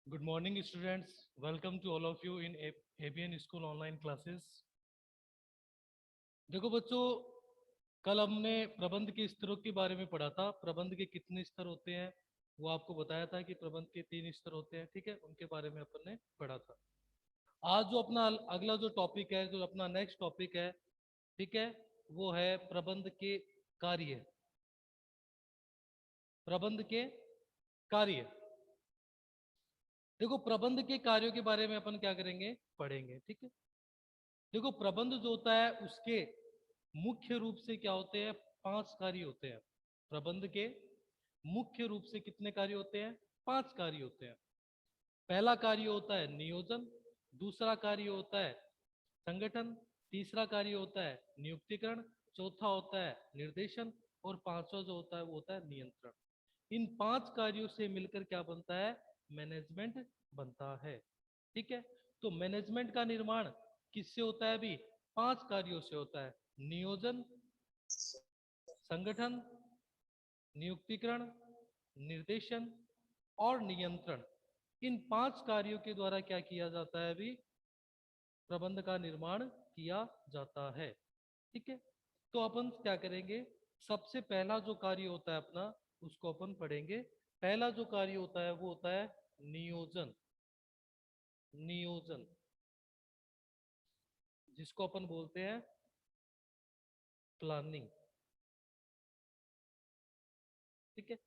Good morning, students. Welcome to all of you in ABN School online classes. देखो बच्चों, कल हमने प्रबंध के स्तरों के बारे में पढ़ा था। प्रबंध के कितने स्तर होते हैं वो आपको बताया था कि प्रबंध के 3 स्तर होते हैं। ठीक है, उनके बारे में अपन ने पढ़ा था। आज जो अपना अगला जो टॉपिक है, जो अपना नेक्स्ट टॉपिक है, ठीक है, वो है प्रबंध के कार्य। प्रबंध के कार्य। देखो, प्रबंध के कार्यों के बारे में अपन क्या करेंगे, पढ़ेंगे। ठीक है, देखो प्रबंध जो होता है उसके मुख्य रूप से क्या होते हैं, 5 कार्य होते हैं। प्रबंध के मुख्य रूप से कितने कार्य होते हैं, 5 कार्य होते हैं। पहला कार्य होता है नियोजन, दूसरा कार्य होता है संगठन, तीसरा कार्य होता है नियुक्तिकरण, चौथा होता है निर्देशन, और पांचवा जो होता है वो होता है नियंत्रण। इन 5 कार्यों से मिलकर क्या बनता है, मैनेजमेंट बनता है। ठीक है, तो मैनेजमेंट का निर्माण किससे होता है, अभी 5 कार्यों से होता है। नियोजन, संगठन, नियुक्तिकरण, निर्देशन और नियंत्रण। इन 5 कार्यों के द्वारा क्या किया जाता है, अभी प्रबंध का निर्माण किया जाता है। ठीक है, तो अपन क्या करेंगे, सबसे पहला जो कार्य होता है अपना, उसको अपन पढ़ेंगे। पहला जो कार्य होता है वो होता है नियोजन। नियोजन, जिसको अपन बोलते हैं प्लानिंग। ठीक है,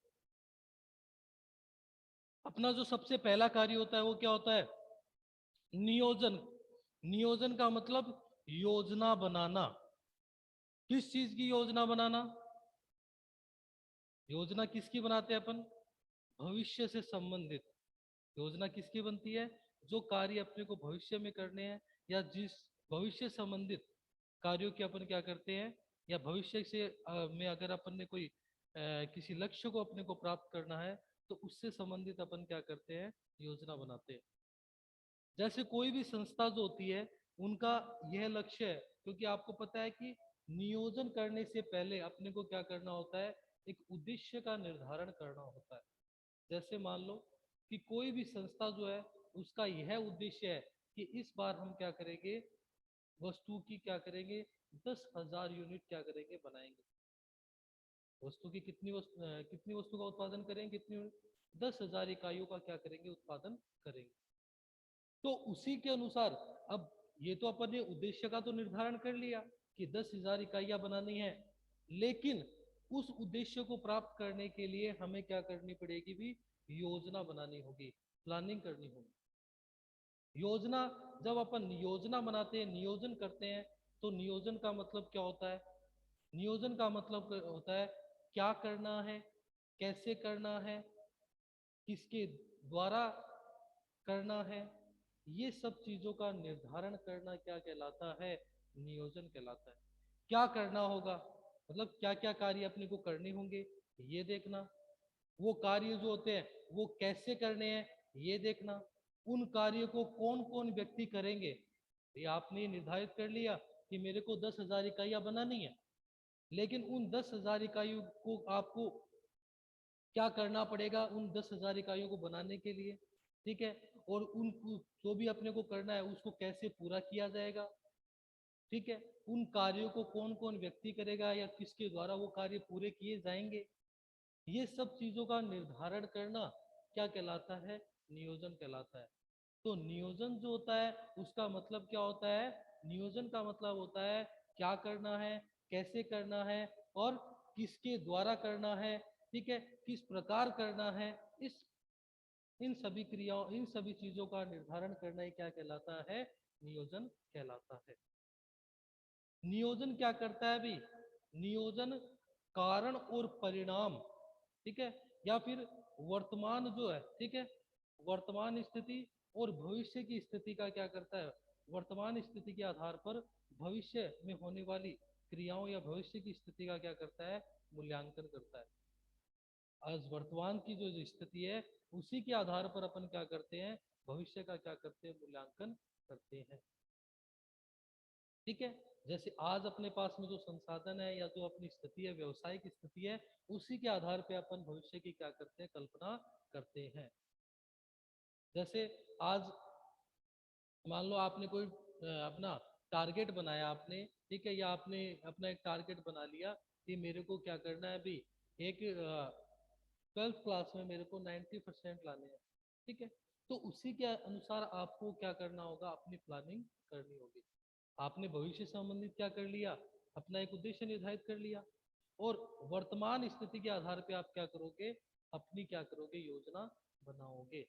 अपना जो सबसे पहला कार्य होता है वो क्या होता है, नियोजन। नियोजन का मतलब योजना बनाना। किस चीज की योजना बनाना, योजना किसकी बनाते हैं अपन, भविष्य से संबंधित। योजना किसकी बनती है, जो कार्य अपने को भविष्य में करने हैं, या जिस भविष्य संबंधित कार्यों की अपन क्या करते हैं, या भविष्य से में अगर अपन ने कोई किसी लक्ष्य को अपने को प्राप्त करना है, तो उससे संबंधित अपन क्या करते हैं, योजना बनाते हैं। जैसे कोई भी संस्था जो होती है, उनका यह लक्ष्य है, क्योंकि आपको पता है कि नियोजन करने से पहले अपने को क्या करना होता है, एक उद्देश्य का निर्धारण करना होता है। जैसे मान लो कि कोई भी संस्था जो है, उसका यह उद्देश्य है कि इस बार हम क्या करेंगे, वस्तु की क्या करेंगे, 10,000 यूनिट क्या करेंगे, बनाएंगे। वस्तु की कितनी वस्तु का उत्पादन करेंगे, कितनी, 10,000 इकाइयों का क्या करेंगे, उत्पादन करेंगे। तो उसी के अनुसार, अब ये तो अपन ने उद्देश्य का तो निर्धारण कर लिया कि 10,000 इकाइयां बनानी है, लेकिन उस उद्देश्य को प्राप्त करने के लिए हमें क्या करनी पड़ेगी, भी योजना बनानी होगी, प्लानिंग करनी होगी। योजना, जब अपन योजना बनाते हैं, नियोजन करते हैं, तो नियोजन का मतलब क्या होता है, नियोजन का मतलब होता है क्या करना है, कैसे करना है, किसके द्वारा करना है। ये सब चीजों का निर्धारण करना क्या कहलाता है, नियोजन कहलाता है। क्या करना होगा, मतलब क्या क्या कार्य अपने को करने होंगे, ये देखना। वो कार्य जो होते हैं वो कैसे करने हैं, ये देखना। उन कार्यों को कौन कौन व्यक्ति करेंगे, ये आपने निर्धारित कर लिया कि मेरे को 10,000 इकाइयां बनानी है, लेकिन उन 10,000 इकाइयों को आपको क्या करना पड़ेगा, उन 10,000 इकाइयों को बनाने के लिए। ठीक है, और उन जो भी अपने को करना है उसको कैसे पूरा किया जाएगा। ठीक है, उन कार्यों को कौन कौन व्यक्ति करेगा, या किसके द्वारा वो कार्य पूरे किए जाएंगे, ये सब चीजों का निर्धारण करना क्या कहलाता है, नियोजन कहलाता है। तो नियोजन जो होता है उसका मतलब क्या होता है, नियोजन का मतलब होता है क्या करना है, कैसे करना है, और किसके द्वारा करना है। ठीक है, किस प्रकार करना है। इस इन सभी क्रियाओं, इन सभी चीजों का निर्धारण करना ही क्या कहलाता है, नियोजन कहलाता है। नियोजन क्या करता है अभी, नियोजन कारण और परिणाम, ठीक है, या फिर वर्तमान जो है, ठीक है, वर्तमान स्थिति और भविष्य की स्थिति का क्या करता है, वर्तमान स्थिति के आधार पर भविष्य में होने वाली क्रियाओं या भविष्य की स्थिति का क्या करता है, मूल्यांकन करता है। आज वर्तमान की जो स्थिति है, उसी के आधार पर अपन क्या करते हैं, भविष्य का क्या करते हैं, मूल्यांकन करते हैं। ठीक है, जैसे आज अपने पास में जो संसाधन है, या जो अपनी स्थिति है, व्यवसायिक स्थिति है, उसी के आधार पे अपन भविष्य की क्या करते हैं, कल्पना करते हैं। जैसे आज मान लो आपने कोई अपना टारगेट बनाया आपने, ठीक है, या आपने अपना एक टारगेट बना लिया कि मेरे को क्या करना है अभी, एक 12th क्लास में मेरे को 90% लाने हैं, ठीक है। तो उसी के अनुसार आपको क्या करना होगा, अपनी प्लानिंग करनी होगी। आपने भविष्य संबंधित क्या कर लिया, अपना एक उद्देश्य निर्धारित कर लिया, और वर्तमान स्थिति के आधार पे आप क्या करोगे, अपनी क्या करोगे, योजना बनाओगे,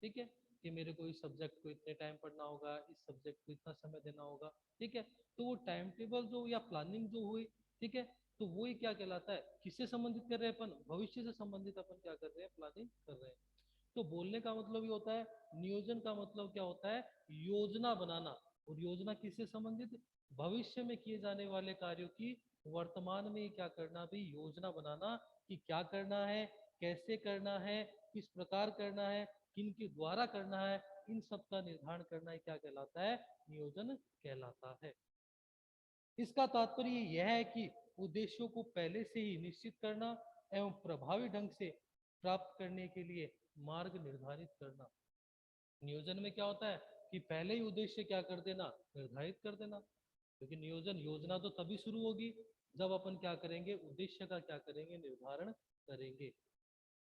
ठीक है। कि मेरे को इस सब्जेक्ट को इतने टाइम पढ़ना होगा, इस सब्जेक्ट को इतना समय देना होगा, ठीक है। तो वो टाइम टेबल जो या प्लानिंग जो हुई, ठीक है, तो वो ही क्या कहलाता है, किससे संबंधित कर रहे हैं अपन, भविष्य से संबंधित अपन क्या कर रहे हैं, प्लानिंग कर रहे हैं। तो बोलने का मतलब ये होता है, नियोजन का मतलब क्या होता है, योजना बनाना। और योजना किससे संबंधित, भविष्य में किए जाने वाले कार्यों की वर्तमान में क्या करना भी, योजना बनाना, कि क्या करना है, कैसे करना है, किस प्रकार करना है, किन के द्वारा करना है, इन सब का निर्धारण करना ही क्या कहलाता है, नियोजन कहलाता है। इसका तात्पर्य यह है कि उद्देश्यों को पहले से ही निश्चित करना एवं प्रभावी ढंग से प्राप्त करने के लिए मार्ग निर्धारित करना। नियोजन में क्या होता है कि पहले ही उद्देश्य क्या कर देना, निर्धारित कर देना। क्योंकि नियोजन, योजना तो तभी शुरू होगी जब अपन क्या करेंगे, उद्देश्य का क्या करेंगे, निर्धारण करेंगे।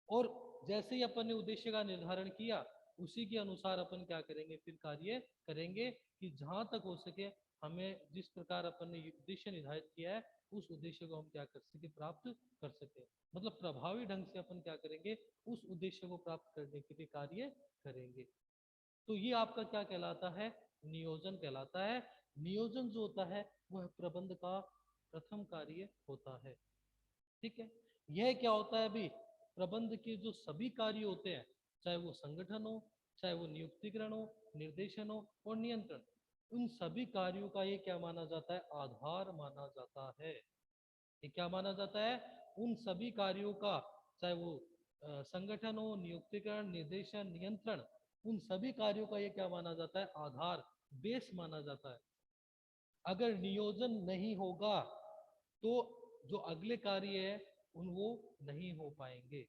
और जैसे ही अपन ने उद्देश्य का निर्धारण किया, उसी के अनुसार अपन क्या करेंगे, फिर कार्य करेंगे, कि जहां तक हो सके हमें जिस प्रकार अपन ने उद्देश्य निर्धारित किया है, उस उद्देश्य को हम क्या कर सके, प्राप्त कर सके। मतलब प्रभावी ढंग से अपन क्या करेंगे, उस उद्देश्य को प्राप्त करने के लिए कार्य करेंगे। तो ये आपका क्या कहलाता है, नियोजन कहलाता है। नियोजन जो होता है वह प्रबंध का प्रथम कार्य होता है, ठीक है। यह क्या होता है अभी, प्रबंध के जो सभी कार्य होते हैं, चाहे वो संगठन हो, चाहे वो नियुक्तिकरण हो, निर्देशन हो और नियंत्रण, उन सभी कार्यों का ये क्या माना जाता है, आधार माना जाता है। ये क्या माना जाता है, उन सभी कार्यों का, चाहे वो संगठन हो, नियुक्तिकरण, निर्देशन, नियंत्रण, उन सभी कार्यों का ये क्या माना जाता है, आधार, बेस माना जाता है। अगर नियोजन नहीं होगा तो जो अगले कार्य है उन वो नहीं हो पाएंगे।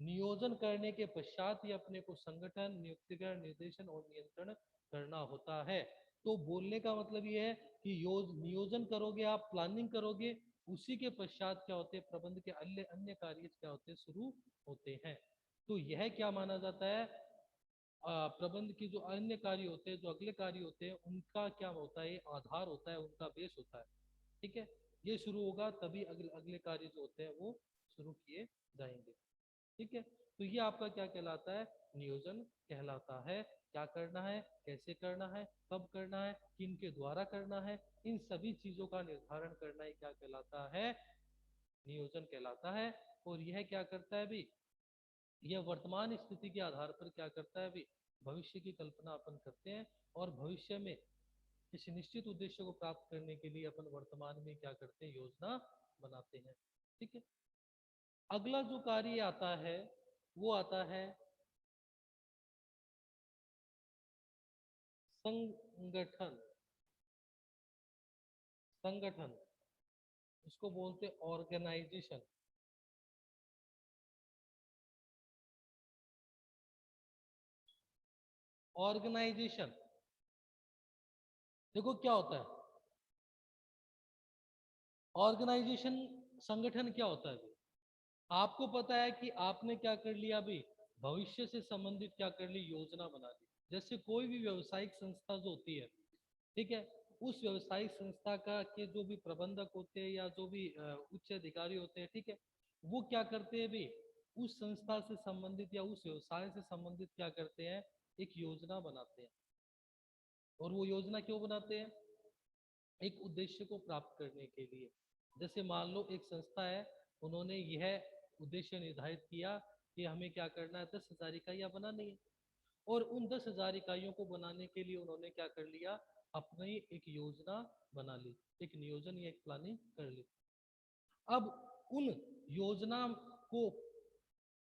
नियोजन करने के पश्चात ही अपने को संगठन, नियुक्तिकरण, निर्देशन और नियंत्रण करना होता है। तो बोलने का मतलब ये है कि नियोजन करोगे आप, प्लानिंग करोगे, उसी के पश्चात क्या होते हैं, प्रबंध के अन्य अन्य कार्य क्या होते हैं, शुरू होते हैं। तो यह क्या माना जाता है, प्रबंध की जो अन्य कार्य होते हैं, जो अगले कार्य होते हैं, उनका क्या होता है, आधार होता है, उनका बेस होता है, ठीक है। ये शुरू होगा तभी अगले अगले कार्य जो होते हैं वो शुरू किए जाएंगे, ठीक है। तो ये आपका क्या कहलाता है, नियोजन कहलाता है। क्या करना है, कैसे करना है, कब करना है, किन के द्वारा करना है, इन सभी चीजों का निर्धारण करना ही क्या कहलाता है, नियोजन कहलाता है। और यह क्या करता है अभी, यह वर्तमान स्थिति के आधार पर क्या करता है अभी, भविष्य की कल्पना अपन करते हैं, और भविष्य में किसी निश्चित उद्देश्य को प्राप्त करने के लिए अपन वर्तमान में क्या करते हैं, योजना बनाते हैं, ठीक है। अगला जो कार्य आता है वो आता है संगठन। संगठन, इसको बोलते ऑर्गेनाइजेशन। ऑर्गेनाइजेशन, देखो क्या होता है ऑर्गेनाइजेशन, संगठन क्या होता है। आपको पता है कि आपने क्या कर लिया अभी, भविष्य से संबंधित क्या कर ली, योजना बना ली। जैसे कोई भी व्यवसायिक संस्था जो होती है, ठीक है, उस व्यवसायिक संस्था का के जो भी प्रबंधक होते हैं या जो भी उच्च अधिकारी होते हैं, ठीक है, वो क्या करते हैं भी, उस संस्था से संबंधित या उस व्यवसाय से संबंधित क्या करते हैं, एक योजना बनाते हैं। और वो योजना क्यों बनाते हैं, एक उद्देश्य को प्राप्त करने के लिए। जैसे मान लो एक संस्था है, उन्होंने यह उद्देश्य निर्धारित किया कि हमें क्या करना है, 10,000 इकाइयां बनानी है। और उन 10,000 इकाइयों को बनाने के लिए उन्होंने क्या कर लिया, अपनी एक योजना बना ली, एक नियोजन या एक प्लानिंग कर ली। अब उन योजना को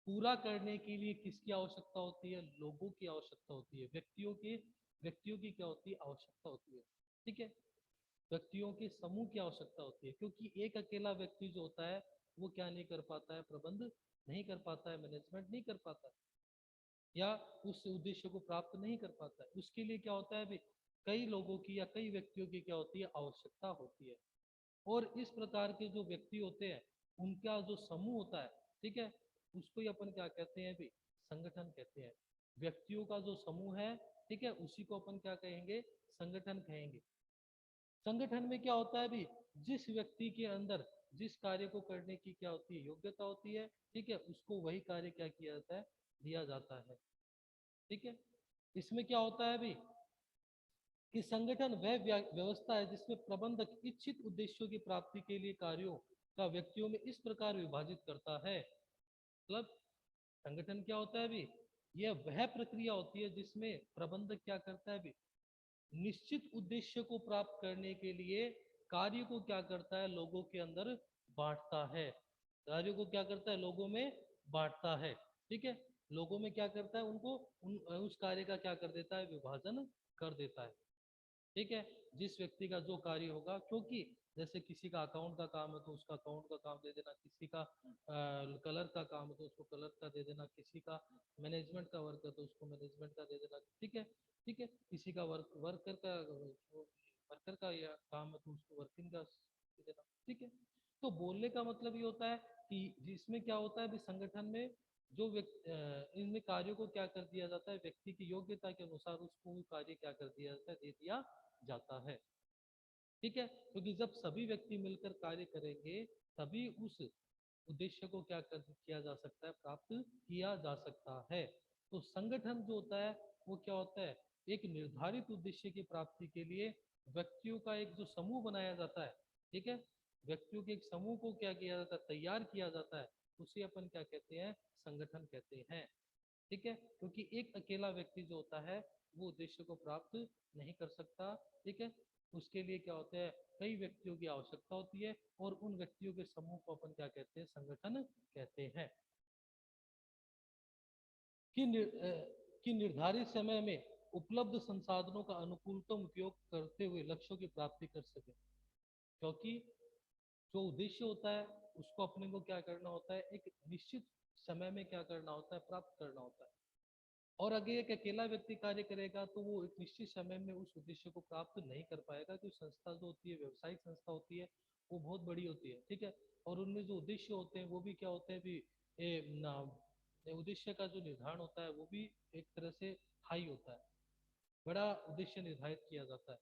पूरा करने के लिए किसकी आवश्यकता होती है, लोगों की आवश्यकता होती है, व्यक्तियों की क्या होती है, आवश्यकता होती है, ठीक है। व्यक्तियों के समूह की आवश्यकता होती है, क्योंकि एक अकेला व्यक्ति जो होता है वो क्या नहीं कर पाता है, प्रबंध नहीं कर पाता है, मैनेजमेंट नहीं कर पाता है। या उस उद्देश्य को प्राप्त नहीं कर पाता है। उसके लिए क्या होता है भी, कई लोगों की या कई व्यक्तियों की क्या होती है, आवश्यकता होती है। और इस प्रकार के जो व्यक्ति होते हैं उनका जो समूह होता है, ठीक है, उसको ही अपन क्या कहते हैं भी, संगठन कहते हैं। व्यक्तियों का जो समूह है, ठीक है, उसी को अपन क्या कहेंगे, संगठन कहेंगे। संगठन में क्या होता है भी, जिस व्यक्ति के अंदर जिस कार्य को करने की क्या होती है, योग्यता होती है, ठीक है, उसको वही कार्य क्या किया जाता है, दिया जाता है। ठीक है, इसमें क्या होता है भी कि संगठन वह व्यवस्था है जिसमें प्रबंधक इच्छित उद्देश्यों की प्राप्ति के लिए कार्यों का व्यक्तियों में इस प्रकार विभाजित करता है। मतलब संगठन क्या होता है भी, यह वह प्रक्रिया होती है जिसमें प्रबंधक क्या करता है भी, निश्चित उद्देश्य को प्राप्त करने के लिए कार्य को क्या करता है, लोगों के अंदर बांटता है। कार्य को क्या करता है, लोगों में बांटता है। ठीक है, लोगों में क्या करता है, उनको उस कार्य का क्या कर देता है, विभाजन कर देता है। ठीक है, जिस व्यक्ति का जो कार्य होगा, क्योंकि जैसे किसी का अकाउंट का काम है तो उसका अकाउंट का काम दे देना, किसी का कलर का काम है तो उसको कलर का दे देना, किसी का मैनेजमेंट का वर्क है तो उसको मैनेजमेंट का दे देना। ठीक है, ठीक है, किसी का वर्कर का या काम है तो उसको वर्किंग का दे देना। ठीक है, तो बोलने का मतलब ये होता है कि जिसमें क्या होता है, संगठन में जो व्यक्ति इनमें कार्यों को क्या कर दिया जाता है, व्यक्ति की योग्यता के अनुसार उसको वो कार्य क्या कर दिया जाता है, दे दिया जाता है। ठीक है, क्योंकि जब सभी व्यक्ति मिलकर कार्य करेंगे तभी उस उद्देश्य को क्या कर किया जा सकता है, प्राप्त किया जा सकता है। तो संगठन जो होता है वो क्या होता है, एक निर्धारित उद्देश्य की प्राप्ति के लिए व्यक्तियों का एक जो समूह बनाया जाता है, ठीक है, व्यक्तियों के एक समूह को क्या किया जाता है, तैयार किया जाता है, उसे अपन क्या कहते हैं, संगठन कहते हैं। ठीक है, क्योंकि एक अकेला व्यक्ति जो होता है वो उद्देश्य को प्राप्त नहीं कर सकता। ठीक है, उसके लिए क्या होता है, कई व्यक्तियों की आवश्यकता होती है और उन व्यक्तियों के समूह को अपन क्या कहते हैं, संगठन कहते हैं। कि निर्धारित समय में उपलब्ध संसाधनों का अनुकूलतम उपयोग करते हुए लक्ष्यों की प्राप्ति कर सके। क्योंकि जो उद्देश्य होता है उसको अपने को क्या करना होता है, एक निश्चित समय में क्या करना होता है, प्राप्त करना होता है। और अगर एक अकेला व्यक्ति कार्य करेगा तो वो एक निश्चित समय में उस उद्देश्य को प्राप्त नहीं कर पाएगा, क्योंकि संस्था जो होती है, व्यवसायिक संस्था होती है, वो बहुत बड़ी होती है। ठीक है, और उनमें जो उद्देश्य होते हैं वो भी क्या होते हैं भी, उद्देश्य का जो निर्धारण होता है वो भी एक तरह से हाई होता है, बड़ा उद्देश्य निर्धारित किया जाता है।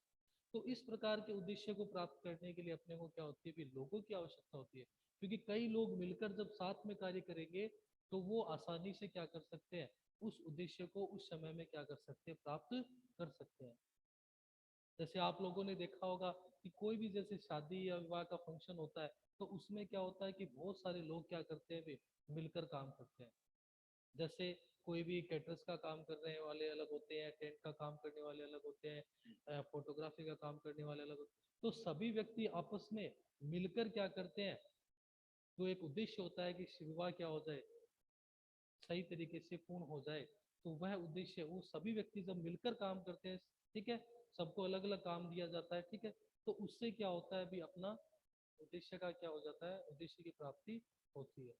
तो इस प्रकार के उद्देश्य को प्राप्त करने के लिए अपने को क्या होती है भी, लोगों की आवश्यकता होती है। क्योंकि कई लोग मिलकर जब साथ में कार्य करेंगे तो वो आसानी से क्या कर सकते हैं, उस उद्देश्य को उस समय में क्या कर सकते हैं, प्राप्त कर सकते हैं। जैसे आप लोगों ने देखा होगा कि कोई भी जैसे शादी या विवाह का फंक्शन होता है तो उसमें क्या होता है कि बहुत सारे लोग क्या करते हैं भी, मिलकर काम करते हैं। जैसे कोई भी कैटरर्स का काम करने वाले अलग होते हैं, टेंट का काम करने वाले अलग होते हैं, फोटोग्राफी का काम करने वाले अलग होते हैं। तो सभी व्यक्ति आपस में मिलकर क्या करते हैं, जो एक उद्देश्य होता है कि विवाह क्या हो जाए, सही तरीके से पूर्ण हो जाए, तो वह उद्देश्य वो सभी व्यक्ति जब मिलकर काम करते हैं, ठीक है, सबको अलग अलग काम दिया जाता है, ठीक है, तो उससे क्या होता है भी, अपना उद्देश्य का क्या हो जाता है, उद्देश्य की प्राप्ति होती है।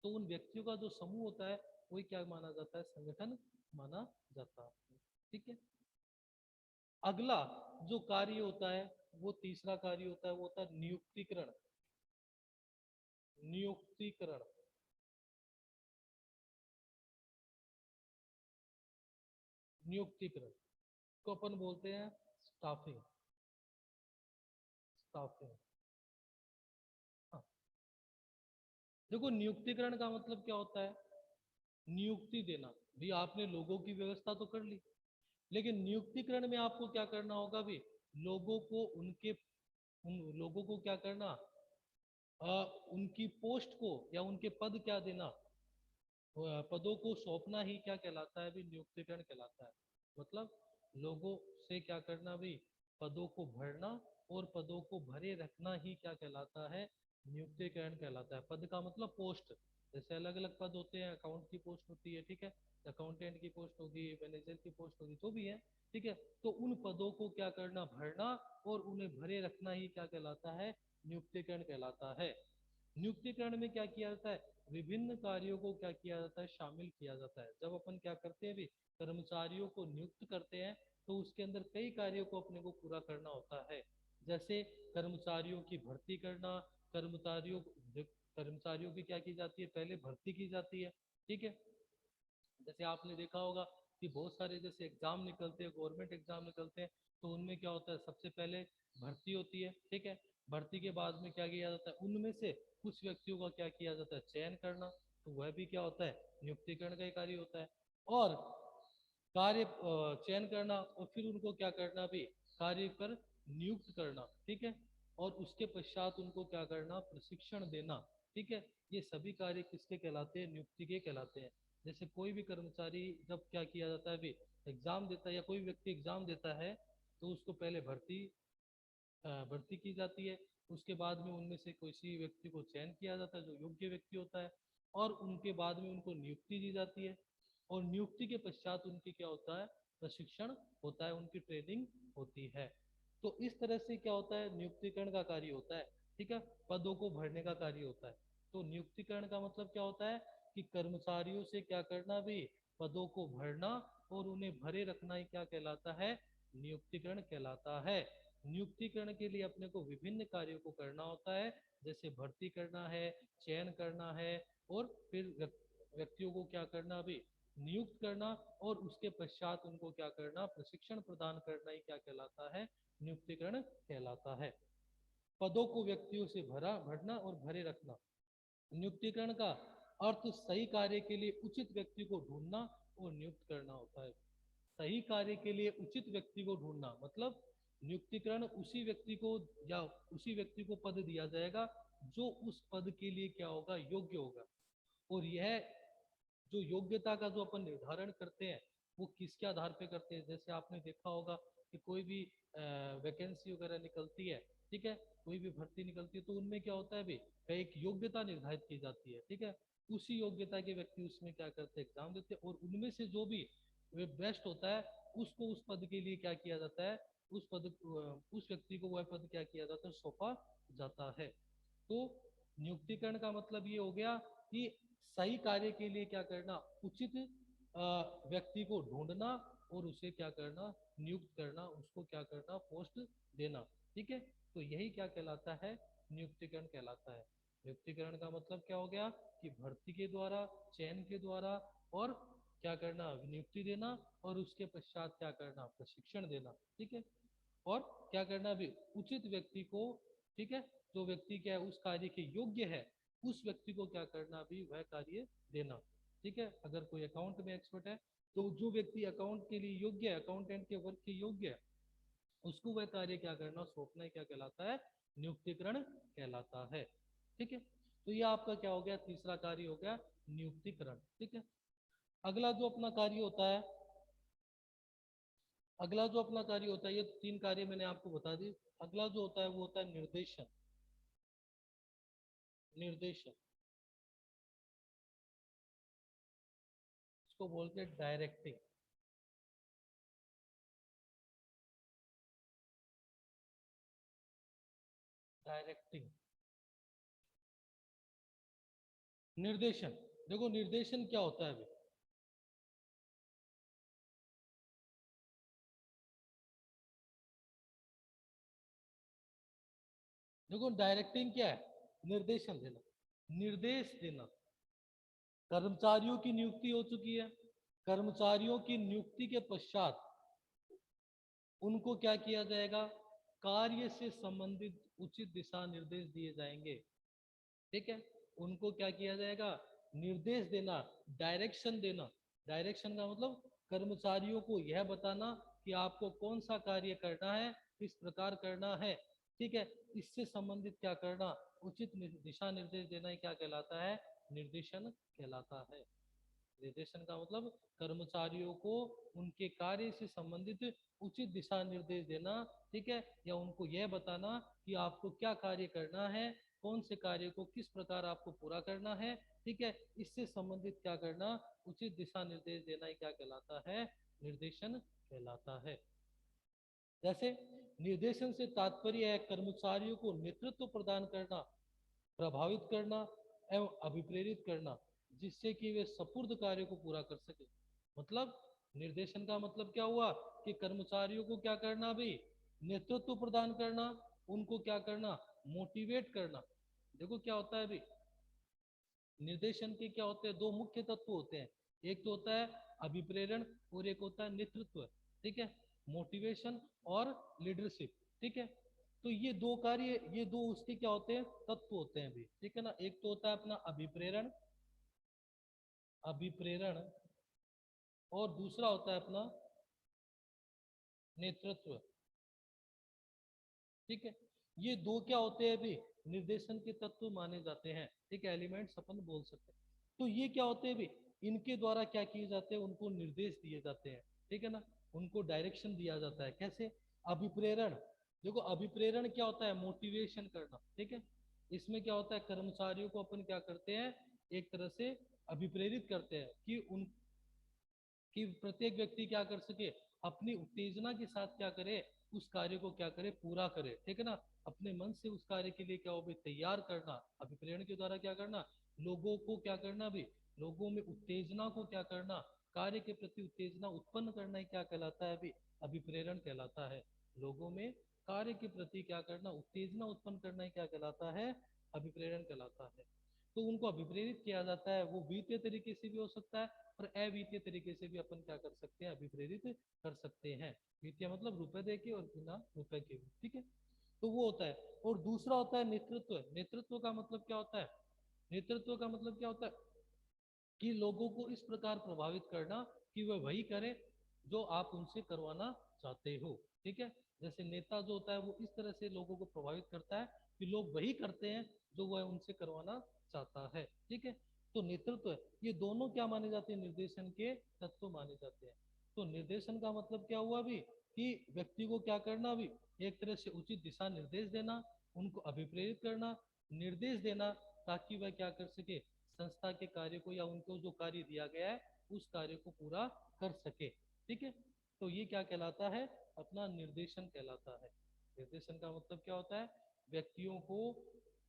तो उन व्यक्तियों का जो समूह होता है वही क्या माना जाता है, संगठन माना जाता है। ठीक है, अगला जो कार्य होता है, वो तीसरा कार्य होता है, वो होता है नियुक्तिकरण। नियुक्तिकरण, नियुक्तिकरण को अपन बोलते हैं स्टाफिंग। स्टाफिंग, हाँ। देखो, नियुक्तिकरण का मतलब क्या होता है, नियुक्ति देना। भी आपने लोगों की व्यवस्था तो कर ली, लेकिन नियुक्तिकरण में आपको क्या करना होगा भी, लोगों को उन लोगों को क्या करना, अ, उनकी पोस्ट को या उनके पद क्या देना, पदों को सौंपना ही क्या कहलाता है भी, नियुक्तिकरण कहलाता है। मतलब लोगों से क्या करना भी, पदों को भरना और पदों को भरे रखना ही क्या कहलाता है, नियुक्तिकरण कहलाता है। पद का मतलब पोस्ट, जैसे अलग अलग पद होते हैं, अकाउंट की पोस्ट होती है, ठीक है, अकाउंटेंट की पोस्ट होगी, मैनेजर की पोस्ट होगी, जो भी है, ठीक है, तो उन पदों को क्या करना, भरना और उन्हें भरे रखना ही क्या कहलाता है, नियुक्तिकरण कहलाता है। नियुक्तिकरण में क्या किया जाता है, विभिन्न कार्यों को क्या किया जाता है, शामिल किया जाता है। जब अपन क्या करते हैं भी, कर्मचारियों को नियुक्त करते हैं, तो उसके अंदर कई कार्यों को अपने को पूरा करना होता है। जैसे कर्मचारियों की भर्ती करना, कर्मचारियों कर्मचारियों की क्या की जाती है, पहले भर्ती की जाती है। ठीक है, जैसे आपने देखा होगा कि बहुत सारे जैसे एग्जाम निकलते हैं, गवर्नमेंट एग्जाम निकलते हैं, तो उनमें क्या होता है, सबसे पहले भर्ती होती है। ठीक है, भर्ती के बाद में क्या किया जाता है, उनमें से कुछ व्यक्तियों का क्या किया जाता है, चयन करना। तो वह भी क्या होता है, नियुक्तिकरण का ही कार्य होता है। और कार्य चयन करना, और फिर उनको क्या करना भी, कार्य पर नियुक्त करना। ठीक है, और उसके पश्चात उनको क्या करना, प्रशिक्षण देना। ठीक है, ये सभी कार्य किसके कहलाते हैं, नियुक्ति के कहलाते हैं। जैसे कोई भी कर्मचारी जब क्या किया जाता है भी, एग्जाम देता है, या कोई व्यक्ति एग्जाम देता है, तो उसको पहले भर्ती की जाती है। उसके बाद में उनमें से किसी व्यक्ति को चयन किया जाता है जो योग्य व्यक्ति होता है, और उनके बाद में उनको नियुक्ति दी जाती है। और नियुक्ति के पश्चात उनकी क्या होता है, प्रशिक्षण होता है, उनकी ट्रेनिंग होती है। तो इस तरह से क्या होता है, नियुक्तिकरण का कार्य होता है। ठीक है, पदों को भरने का कार्य होता है। तो नियुक्तिकरण का मतलब क्या होता है, कि कर्मचारियों से क्या करना भी, पदों को भरना, और उन्हें भरे रखना ही क्या कहलाता है, नियुक्तिकरण कहलाता है। नियुक्तिकरण के लिए अपने को विभिन्न कार्यों को करना होता है, जैसे भर्ती करना है, चयन करना है, और फिर व्यक्तियों को क्या करना भी, नियुक्त करना, और उसके पश्चात उनको क्या करना, प्रशिक्षण प्रदान करना ही क्या कहलाता है, नियुक्तिकरण कहलाता है। पदों को व्यक्तियों से भरना और भरे रखना। नियुक्तिकरण का अर्थ सही कार्य के लिए उचित व्यक्ति को ढूंढना और नियुक्त करना होता है। सही कार्य के लिए उचित व्यक्ति को ढूंढना मतलब, नियुक्तिकरण उसी व्यक्ति को, या उसी व्यक्ति को पद दिया जाएगा जो उस पद के लिए क्या होगा, योग्य होगा। और यह जो योग्यता का जो अपन निर्धारण करते हैं, वो किसके आधार पे करते हैं, जैसे आपने देखा होगा कि कोई भी वैकेंसी वगैरह निकलती है। ठीक है, कोई भी भर्ती निकलती है, तो उनमें क्या होता है भाई, एक योग्यता निर्धारित की जाती है। ठीक है, उसी योग्यता के व्यक्ति उसमें क्या करते हैं, एग्जाम देते हैं, और उनमें से जो भी वे बेस्ट होता है, उसको उस पद के लिए क्या किया जाता है, उस व्यक्ति को वह पद क्या किया जाता है, सौंपा जाता है। तो नियुक्तिकरण का मतलब ये हो गया कि सही कार्य के लिए क्या करना, उचित व्यक्ति को ढूंढना, और उसे क्या करना, नियुक्त करना, उसको क्या करना, पोस्ट देना। ठीक है, तो यही क्या कहलाता है, नियुक्तिकरण कहलाता है। नियुक्तिकरण का मतलब क्या हो गया, कि भर्ती के द्वारा, चयन के द्वारा, और क्या करना, नियुक्ति देना, और उसके पश्चात क्या करना, प्रशिक्षण देना। ठीक है, और क्या करना भी, उचित व्यक्ति को, ठीक है, जो व्यक्ति क्या है उस कार्य के योग्य है, उस व्यक्ति को क्या करना भी, वह कार्य देना। ठीक है, अगर कोई अकाउंट में एक्सपर्ट है, तो जो व्यक्ति अकाउंट के लिए योग्य है, अकाउंटेंट के वर्क के योग्य है, उसको वह कार्य क्या करना, सौंपना ही क्या कहलाता है, नियुक्तिकरण कहलाता है। ठीक है, तो ये आपका क्या हो गया, तीसरा कार्य हो गया, नियुक्तिकरण। ठीक है, अगला जो अपना कार्य होता है, अगला जो अपना कार्य होता है, ये तीन कार्य मैंने आपको बता दी। अगला जो होता है वो होता है निर्देशन। निर्देशन, इसको बोलते हैं डायरेक्टिंग। डायरेक्टिंग, निर्देशन। देखो निर्देशन क्या होता है अभी, देखो डायरेक्टिंग क्या है, निर्देशन देना, निर्देश देना। कर्मचारियों की नियुक्ति हो चुकी है, कर्मचारियों की नियुक्ति के पश्चात उनको क्या किया जाएगा, कार्य से संबंधित उचित दिशा निर्देश दिए जाएंगे। ठीक है, उनको क्या किया जाएगा, निर्देश देना, डायरेक्शन देना। डायरेक्शन का मतलब कर्मचारियों को यह बताना कि आपको कौन सा कार्य करना है, किस प्रकार करना है। ठीक है, इससे संबंधित क्या करना, उचित दिशा निर्देश देना ही क्या कहलाता है, निर्देशन कहलाता है। निर्देशन का मतलब कर्मचारियों को उनके कार्य से संबंधित उचित दिशा निर्देश देना। ठीक है, या उनको यह बताना कि आपको क्या कार्य करना है, कौन से कार्य को किस प्रकार आपको पूरा करना है। ठीक है, इससे संबंधित क्या करना, उचित दिशा निर्देश देना ही क्या कहलाता है, निर्देशन कहलाता है। जैसे निर्देशन से तात्पर्य है कर्मचारियों को नेतृत्व प्रदान करना, प्रभावित करना एवं अभिप्रेरित करना, जिससे कि वे सपूर्द कार्य को पूरा कर सके। मतलब निर्देशन का मतलब क्या हुआ कि कर्मचारियों को क्या करना भी, नेतृत्व प्रदान करना, उनको क्या करना, मोटिवेट करना। देखो क्या होता है अभी, निर्देशन के क्या होते हैं, दो मुख्य तत्व होते हैं। एक तो होता है अभिप्रेरण और एक होता है नेतृत्व। ठीक है, मोटिवेशन और लीडरशिप। ठीक है, तो ये दो कार्य, ये दो उसके क्या होते हैं, तत्व होते हैं अभी। ठीक है ना, एक तो होता है अपना अभिप्रेरण, अभिप्रेरण, और दूसरा होता है अपना नेतृत्व। ठीक है, ये दो क्या होते हैं अभी, निर्देशन के तत्व माने जाते हैं। ठीक है, एलिमेंट्स अपन बोल सकते हैं। तो ये क्या होते हैं अभी, इनके द्वारा क्या किए जाते हैं, उनको निर्देश दिए जाते हैं। ठीक है ना, उनको डायरेक्शन दिया जाता है। कैसे, अभिप्रेरण, देखो अभिप्रेरण क्या होता है, मोटिवेशन करना। ठीक है, इसमें क्या होता है, कर्मचारियों को अपन क्या करते हैं, एक तरह से अभिप्रेरित करते हैं कि उन, कि प्रत्येक व्यक्ति क्या कर सके, अपनी उत्तेजना के साथ क्या करे, उस कार्य को क्या करे, पूरा करे। ठीक है ना, अपने मन से उस कार्य के लिए क्या हो भी, तैयार करना। अभिप्रेरण के द्वारा क्या करना, लोगों को क्या करना भी, लोगों में उत्तेजना को क्या करना, कार्य के प्रति उत्तेजना उत्पन्न करना ही क्या कहलाता है अभी, अभिप्रेरण कहलाता है। लोगों में कार्य के प्रति क्या करना, उत्तेजना उत्पन्न करना ही क्या कहलाता है, अभिप्रेरण कहलाता है। तो उनको अभिप्रेरित किया जाता है, वो वित्तीय तरीके से भी हो सकता है और अवित्तीय तरीके से भी अपन क्या कर सकते हैं, अभिप्रेरित कर सकते हैं। वित्तीय मतलब रुपए दे के और बिना रुपए के भी। ठीक है, तो वो होता है। और दूसरा होता है नेतृत्व। नेतृत्व का मतलब क्या होता है, नेतृत्व का मतलब क्या होता है कि लोगों को इस प्रकार प्रभावित करना कि वह वही करे जो आप उनसे करवाना चाहते हो। ठीक है, जैसे नेता जो होता है वो इस तरह से लोगों को प्रभावित करता है कि लोग वही करते हैं जो वह उनसे करवाना चाहता है। ठीक है, तो नेतृत्व है, ये दोनों क्या माने जाते हैं, निर्देशन के तत्व माने जाते हैं। तो निर्देशन का मतलब क्या हुआ अभी, कि व्यक्ति को क्या करना अभी, एक तरह से उचित दिशा निर्देश देना, उनको अभिप्रेरित करना, निर्देश देना, ताकि वह क्या कर सके, संस्था के कार्य को या उनको जो कार्य दिया गया है उस कार्य को पूरा कर सके। ठीक है, तो ये क्या कहलाता है, अपना निर्देशन कहलाता है। निर्देशन का मतलब क्या होता है, व्यक्तियों को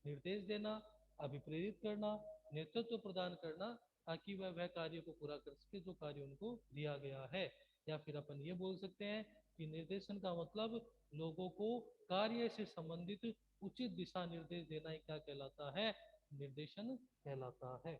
निर्देश देना, अभिप्रेरित करना, नेतृत्व प्रदान करना, ताकि वह कार्य को पूरा कर सके जो कार्य उनको दिया गया है। या फिर अपन ये बोल सकते हैं कि निर्देशन का मतलब लोगों को कार्य से संबंधित उचित दिशा निर्देश देना ही क्या कहलाता है, निर्देशन कहलाता है।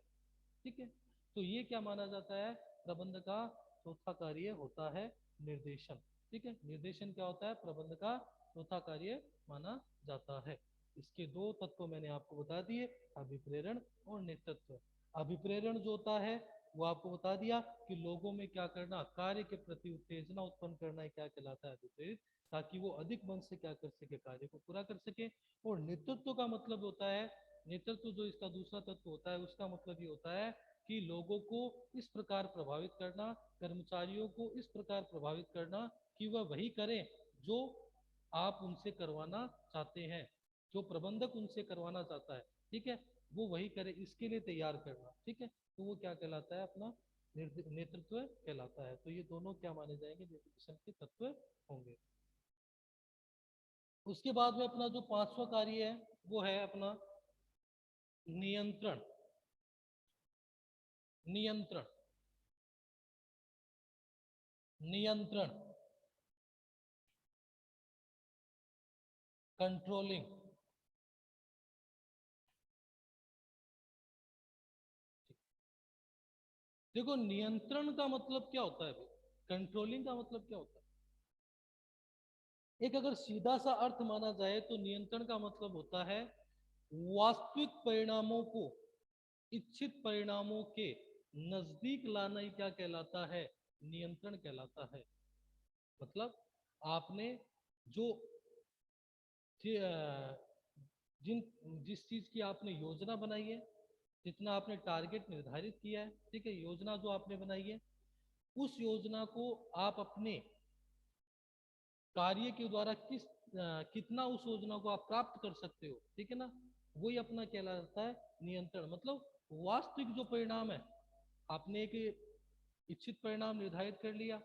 ठीक है, तो ये क्या माना जाता है, प्रबंध का चौथा कार्य होता है निर्देशन। ठीक है, निर्देशन क्या होता है, प्रबंध का चौथा कार्य माना जाता है। इसके दो तत्व मैंने आपको बता दिए, अभिप्रेरण और नेतृत्व। अभिप्रेरण जो होता है वो आपको बता दिया कि लोगों में क्या करना, कार्य के प्रति उत्तेजना उत्पन्न करना ही क्या कहलाता है, अभिप्रेरित, ताकि वो अधिक मन से क्या कर सके, कार्य को पूरा कर सके। और नेतृत्व का मतलब होता है, नेतृत्व जो इसका दूसरा तत्व होता है उसका मतलब ये होता है कि लोगों को इस प्रकार प्रभावित करना, कर्मचारियों को इस प्रकार प्रभावित करना कि वह वही करें जो आप उनसे करवाना चाहते हैं, जो प्रबंधक उनसे करवाना चाहता है। ठीक है, वो वही करे, इसके लिए तैयार करना। ठीक है, तो वो क्या कहलाता है, अपना नेतृत्व कहलाता है। तो ये दोनों क्या माने जाएंगे, निर्देशन के तत्व होंगे। उसके बाद में अपना जो पांचवा कार्य है वो है अपना नियंत्रण। नियंत्रण, नियंत्रण, कंट्रोलिंग। देखो नियंत्रण का मतलब क्या होता है, कंट्रोलिंग का मतलब क्या होता है, एक अगर सीधा सा अर्थ माना जाए तो नियंत्रण का मतलब होता है वास्तविक परिणामों को इच्छित परिणामों के नजदीक लाना ही क्या कहलाता है, नियंत्रण कहलाता है। मतलब आपने जो जिन जिस चीज की आपने योजना बनाई है, जितना आपने टारगेट निर्धारित किया है, ठीक है, योजना जो आपने बनाई है, उस योजना को आप अपने कार्य के द्वारा कितना उस योजना को आप प्राप्त कर सकते हो। ठीक है ना, वही अपना कहलाता है नियंत्रण। मतलब वास्तविक जो परिणाम है, आपने एक इच्छित परिणाम निर्धारित कर लिया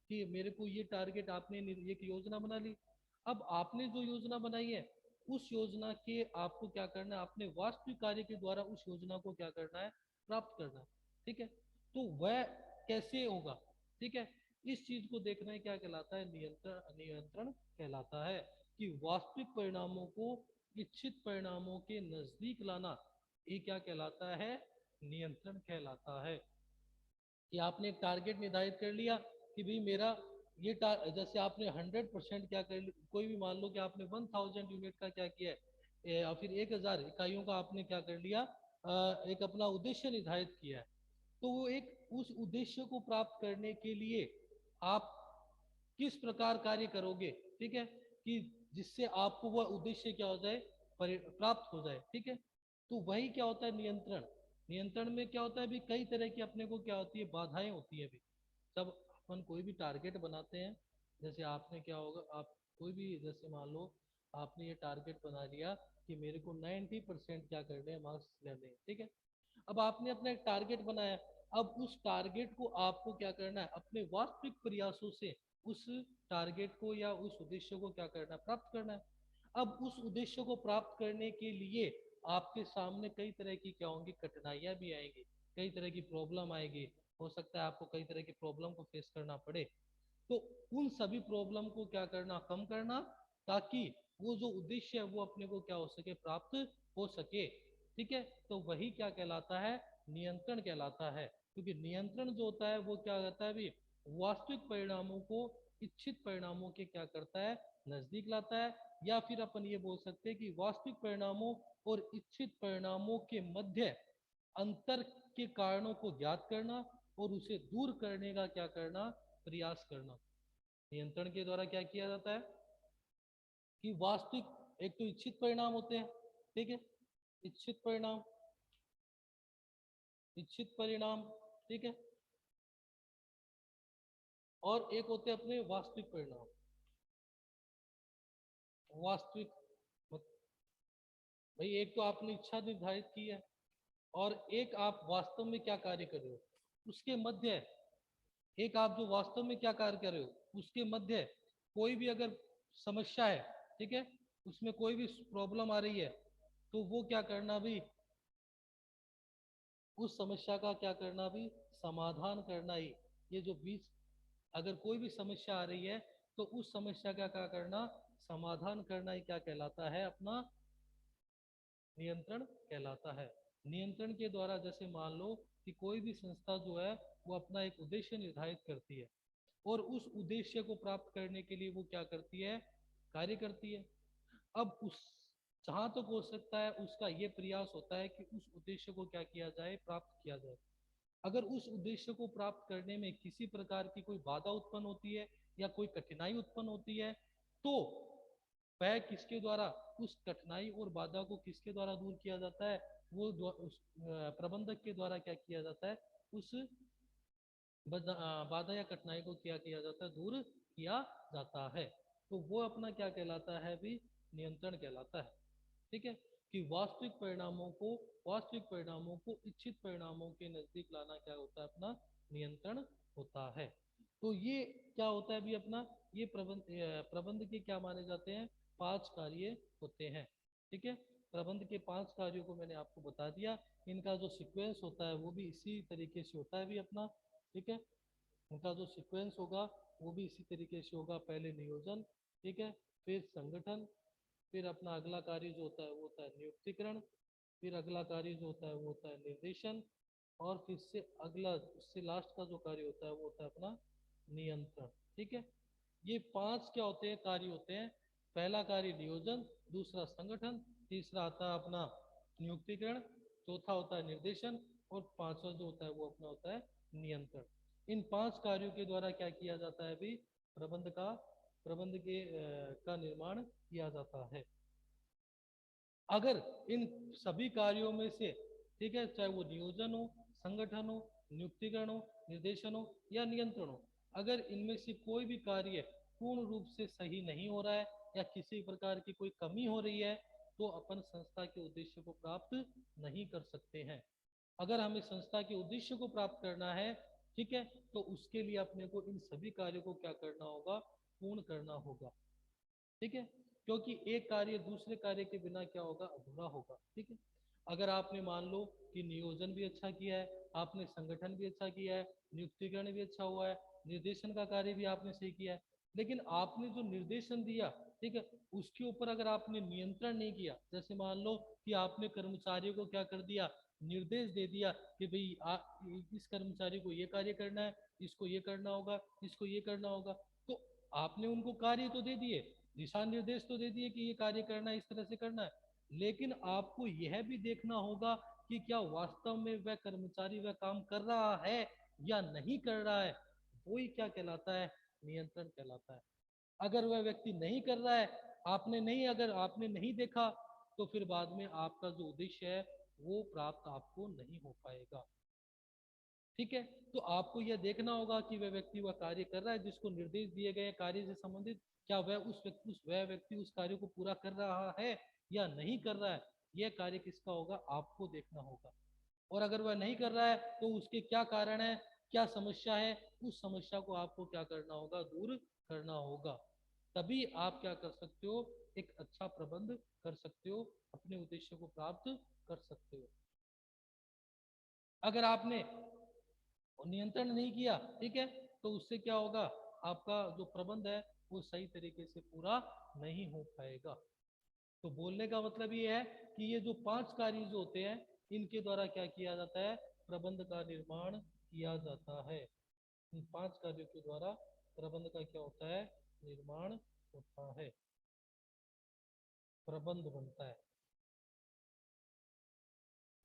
कि मेरे को ये टारगेट, आपने एक योजना बना ली। अब आपने जो योजना बनाई है उस योजना के आपको क्या करना है, अपने वास्तविक कार्य के द्वारा उस योजना को क्या करना है, प्राप्त करना है। ठीक है, तो वह कैसे होगा, ठीक है, इस चीज को देखना है, क्या कहलाता है, नियंत्रण, नियंत्रण कहलाता है। कि वास्तविक परिणामों को इच्छित परिणामों के नजदीक लाना, ये क्या कहलाता है, नियंत्रण कहलाता है। कि आपने एक टारगेट निर्धारित कर लिया कि भाई मेरा ये जैसे आपने 100% क्या कर कोई भी मान लो कि आपने 1000 यूनिट का क्या किया है, या फिर 1000 इकाइयों का आपने क्या कर लिया, एक अपना उद्देश्य निर्धारित किया है। तो वो एक उस उद्देश्य को प्राप्त करने के लिए आप किस प्रकार कार्य करोगे, ठीक है, कि जिससे आपको वह उद्देश्य क्या हो जाए, प्राप्त हो जाए। ठीक है, तो वही क्या होता है, नियंत्रण। नियंत्रण में क्या होता है भी, कई तरह की अपने को क्या होती है, बाधाएं होती है भी। जब अपन कोई भी टारगेट बनाते हैं, जैसे आपने क्या होगा, आप कोई भी जैसे मान लो आपने ये टारगेट बना लिया कि मेरे को 90% क्या करने हैं, मार्क्स लेने हैं। ठीक है, अब आपने अपना एक टारगेट बनाया, अब उस टारगेट को आपको क्या करना है, अपने वास्तविक प्रयासों से उस टारगेट को या उस उद्देश्य को क्या करना है, प्राप्त करना है। अब उस उद्देश्य को प्राप्त करने के लिए आपके सामने कई तरह की क्या होंगी, कठिनाइयां भी आएंगी, कई तरह की प्रॉब्लम आएगी। हो सकता है आपको कई तरह की प्रॉब्लम को फेस करना पड़े। तो उन सभी प्रॉब्लम को क्या करना, कम करना, ताकि वो जो उद्देश्य है वो अपने को क्या हो सके, प्राप्त हो सके। ठीक है, तो वही क्या कहलाता है, नियंत्रण कहलाता है। क्योंकि नियंत्रण जो होता है वो क्या कहता है भी, वास्तविक परिणामों को इच्छित परिणामों के क्या करता है, नजदीक लाता है। या फिर अपन ये बोल सकते हैं कि वास्तविक परिणामों और इच्छित परिणामों के मध्य अंतर के कारणों को ज्ञात करना और उसे दूर करने का क्या करना, प्रयास करना। नियंत्रण के द्वारा क्या किया जाता है कि वास्तविक एक तो इच्छित परिणाम होते हैं, ठीक है, इच्छित परिणाम, इच्छित परिणाम, ठीक है, और एक होते हैं अपने वास्तविक परिणाम, वास्तविक। भाई एक तो आपने इच्छा निर्धारित की है और एक आप वास्तव में क्या कार्य कर रहे हो उसके मध्य, एक आप जो वास्तव में क्या कार्य कर रहे हो उसके मध्य कोई भी अगर समस्या है, ठीक है, उसमें कोई भी प्रॉब्लम आ रही है, तो वो क्या करना भी, उस समस्या का क्या करना भी, समाधान करना ही। ये जो बीच अगर कोई भी समस्या आ रही है तो उस समस्या का क्या करना, समाधान करना ही क्या कहलाता है, अपना नियंत्रण कहलाता है। नियंत्रण के द्वारा जैसे मान लो कि कोई भी संस्था जो है वो अपना एक उद्देश्य निर्धारित करती है और उस उद्देश्य को प्राप्त करने के लिए वो क्या करती है, कार्य करती है। अब उस जहां तक हो सकता है उसका ये प्रयास होता है कि उस उद्देश्य को क्या किया जाए, प्राप्त किया जाए। अगर उस उद्देश्य को प्राप्त करने में किसी प्रकार की कोई बाधा उत्पन्न होती है या कोई कठिनाई उत्पन्न होती है, तो वह किसके द्वारा, उस कठिनाई और बाधा को किसके द्वारा दूर किया जाता है, वो उस प्रबंधक के द्वारा क्या किया जाता है, उस बाधा या कठिनाई को क्या किया जाता है, दूर किया जाता है। तो वो अपना क्या कहलाता है भी, नियंत्रण कहलाता है। ठीक है, कि वास्तविक परिणामों को इच्छित परिणामों के नजदीक लाना क्या होता है, अपना नियंत्रण होता है। तो ये क्या होता है भी अपना, ये प्रबंध के क्या माने जाते हैं, 5 कार्य होते हैं। ठीक है, प्रबंध के 5 कार्यों को मैंने आपको बता दिया। इनका जो सीक्वेंस होता है वो भी इसी तरीके से होता है भी अपना। ठीक है, उनका जो सीक्वेंस होगा वो भी इसी तरीके से होगा, पहले नियोजन, ठीक है, फिर संगठन, फिर अपना अगला कार्य जो होता है वो होता है नियुक्तिकरण, फिर अगला कार्य जो होता है वो होता है निर्देशन, और फिर से अगला उससे लास्ट का जो कार्य होता है वो होता है अपना नियंत्रण। ठीक है, ये 5 क्या होते हैं, कार्य होते हैं। पहला कार्य नियोजन, दूसरा संगठन, तीसरा आता है अपना नियुक्तिकरण, चौथा होता है निर्देशन, और पांचवा जो होता है वो अपना होता है नियंत्रण। इन 5 कार्यों के द्वारा क्या किया जाता है भी, प्रबंध के का निर्माण किया जाता है। अगर इन सभी कार्यों में से, ठीक है, चाहे वो नियोजन हो, संगठन हो, नियुक्तिकरण हो, निर्देशन हो या नियंत्रण हो, अगर इनमें से कोई भी कार्य पूर्ण रूप से सही नहीं हो रहा है या किसी प्रकार की कोई कमी हो रही है, तो अपन संस्था के उद्देश्य को प्राप्त नहीं कर सकते हैं। अगर हमें संस्था के उद्देश्य को प्राप्त करना है, ठीक है, तो उसके लिए अपने को इन सभी कार्यों को क्या करना होगा, पूर्ण करना होगा। ठीक है, क्योंकि एक कार्य दूसरे कार्य के बिना क्या होगा, अधूरा होगा। ठीक है, अगर आपने मान लो कि नियोजन भी अच्छा किया है, आपने संगठन भी अच्छा किया है, नियुक्तिकरण भी अच्छा हुआ है, निर्देशन का कार्य भी आपने सही किया है, लेकिन आपने जो निर्देशन दिया, ठीक है, उसके ऊपर अगर आपने नियंत्रण नहीं किया, जैसे मान लो कि आपने कर्मचारियों को क्या कर दिया, निर्देश दे दिया कि भाई इस कर्मचारी को ये कार्य करना है, इसको ये करना होगा, इसको ये करना होगा, तो आपने उनको कार्य तो दे दिए, दिशा निर्देश तो दे दिए कि ये कार्य करना है, इस तरह से करना है, लेकिन आपको यह भी देखना होगा कि क्या वास्तव में वह कर्मचारी वह काम कर रहा है या नहीं कर रहा है। वही क्या कहलाता है, नियंत्रण कहलाता है। अगर वह व्यक्ति नहीं कर रहा है, अगर आपने नहीं देखा, तो फिर बाद में आपका जो उद्देश्य है वो प्राप्त आपको नहीं हो पाएगा। ठीक है, तो आपको यह देखना होगा कि वह व्यक्ति वह कार्य कर रहा है जिसको निर्देश दिए गए कार्य से संबंधित, क्या वह व्यक्ति उस कार्य को पूरा कर रहा है या नहीं कर रहा है। यह कार्य किसका होगा, आपको देखना होगा। और अगर वह नहीं कर रहा है तो उसके क्या कारण है, क्या समस्या है, उस समस्या को आपको क्या करना होगा, दूर करना होगा। तभी आप क्या कर सकते हो, एक अच्छा प्रबंध कर सकते हो, अपने उद्देश्य को प्राप्त कर सकते हो। अगर आपने नियंत्रण नहीं किया, ठीक है, तो उससे क्या होगा, आपका जो प्रबंध है वो सही तरीके से पूरा नहीं हो पाएगा। तो बोलने का मतलब ये है कि ये जो 5 कार्य जो होते हैं, इनके द्वारा क्या किया जाता है, प्रबंध का निर्माण किया जाता है। इन 5 कार्यों के द्वारा प्रबंध का क्या होता है, निर्माण होता है, प्रबंध बनता है,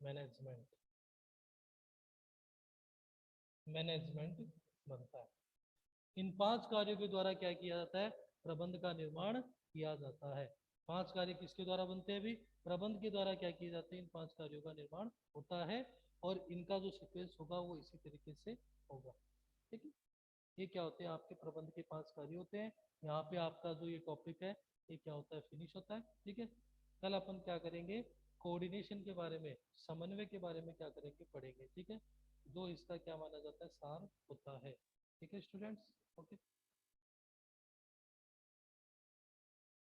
मैनेजमेंट मैनेजमेंट बनता है। इन 5 कार्यों के द्वारा क्या किया जाता है, प्रबंध का निर्माण किया जाता है। 5 कार्य किसके द्वारा बनते हैं भी, प्रबंध के द्वारा क्या किए जाते हैं, इन 5 कार्यों का निर्माण होता है, और इनका जो सीक्वेंस होगा वो इसी तरीके से होगा। ठीक है, ये क्या होते हैं, आपके प्रबंध के 5 कार्य होते हैं। यहाँ पे आपका जो ये टॉपिक है ये क्या होता है, फिनिश होता है। ठीक है, कल अपन क्या करेंगे, कोऑर्डिनेशन के बारे में, समन्वय के बारे में क्या करेंगे, पढ़ेंगे। ठीक है, जो इसका क्या माना जाता है, सार होता है। ठीक है स्टूडेंट्स, ओके।